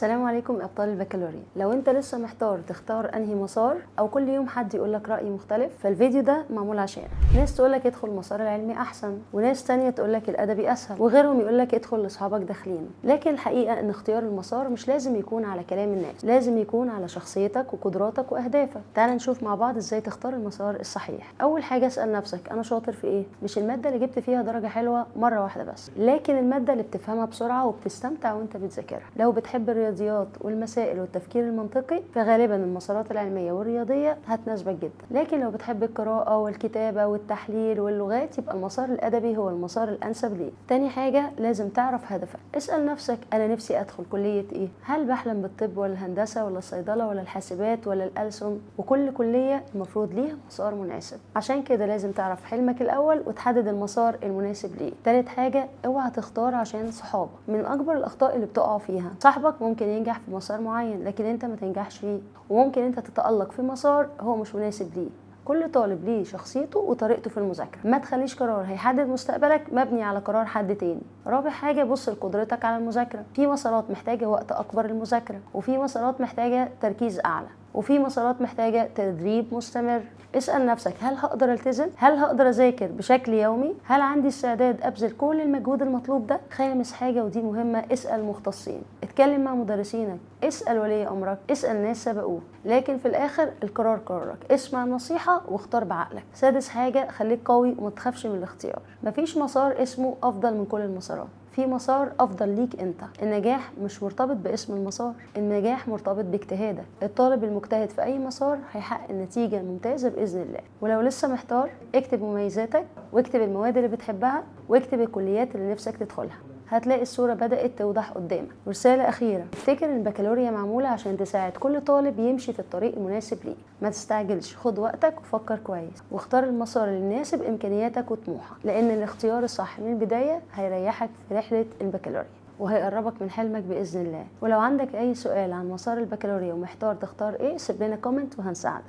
السلام عليكم يا ابطال البكالوريا. لو انت لسه محتار تختار انهي مسار او كل يوم حد يقول لك راي مختلف، فالفيديو ده معمول عشانك. ناس تقول لك ادخل المسار العلمي احسن، وناس تانية تقول لك الادبي اسهل، وغيرهم يقول لك ادخل لاصحابك داخلين. لكن الحقيقه ان اختيار المسار مش لازم يكون على كلام الناس، لازم يكون على شخصيتك وقدراتك واهدافك. تعال نشوف مع بعض ازاي تختار المسار الصحيح. اول حاجه اسال نفسك انا شاطر في ايه؟ مش الماده اللي جبت فيها درجه حلوه مره واحده بس، لكن الماده اللي بتفهمها بسرعه وبتستمتع وانت بتذاكرها. لو بتحب الرياضيات والمسائل والتفكير المنطقي، فغالبا المسارات العلميه والرياضيه هتناسبك جدا. لكن لو بتحب القراءه والكتابه والتحليل واللغات، يبقى المسار الادبي هو المسار الانسب ليك. تاني حاجه لازم تعرف هدفك. اسال نفسك انا نفسي ادخل كليه ايه؟ هل بحلم بالطب ولا الهندسه ولا الصيدله ولا الحاسبات ولا الألسن؟ وكل كليه المفروض ليها مسار مناسب. عشان كده لازم تعرف حلمك الاول وتحدد المسار المناسب ليك. تالت حاجه اوعى تختار عشان صحابك. من اكبر الاخطاء اللي بتقعوا فيها، صاحبك ممكن ينجح في مسار معين لكن انت ما تنجحش فيه، وممكن انت تتألق في مسار هو مش مناسب ليه. كل طالب ليه شخصيته وطريقته في المذاكره. ما تخليش قرار هيحدد مستقبلك مبني على قرار حد تاني. رابع حاجه بص لقدرتك على المذاكره. في مسارات محتاجه وقت اكبر للمذاكره، وفي مسارات محتاجه تركيز اعلى، وفي مسارات محتاجه تدريب مستمر. اسال نفسك هل هقدر التزم؟ هل هقدر اذاكر بشكل يومي؟ هل عندي استعداد ابذل كل المجهود المطلوب ده؟ خامس حاجه ودي مهمه، اسال مختصين، اتكلم مع مدرسينك، اسال ولي امرك، اسال ناس سبقوك. لكن في الاخر القرار قرارك، اسمع النصيحه واختار بعقلك. سادس حاجه خليك قوي وما تخافش من الاختيار. مفيش مسار اسمه افضل من كل المسارات، في مسار افضل ليك انت. النجاح مش مرتبط باسم المسار، النجاح مرتبط باجتهادك. الطالب المجتهد في اي مسار هيحقق نتيجه ممتازه باذن الله. ولو لسه محتار، اكتب مميزاتك واكتب المواد اللي بتحبها واكتب الكليات اللي نفسك تدخلها. هتلاقي الصورة بدأت توضح قدامك. ورسالة أخيرة، افتكر ان البكالوريا معمولة عشان تساعد كل طالب يمشي في الطريق المناسب ليه. ما تستعجلش، خد وقتك وفكر كويس، واختار المسار اللي يناسب إمكانياتك وطموحك، لأن الاختيار الصح من البداية هيريحك في رحلة البكالوريا وهيقربك من حلمك بإذن الله. ولو عندك أي سؤال عن مسار البكالوريا ومحتار تختار إيه، سيب لنا كومنت وهنساعدك.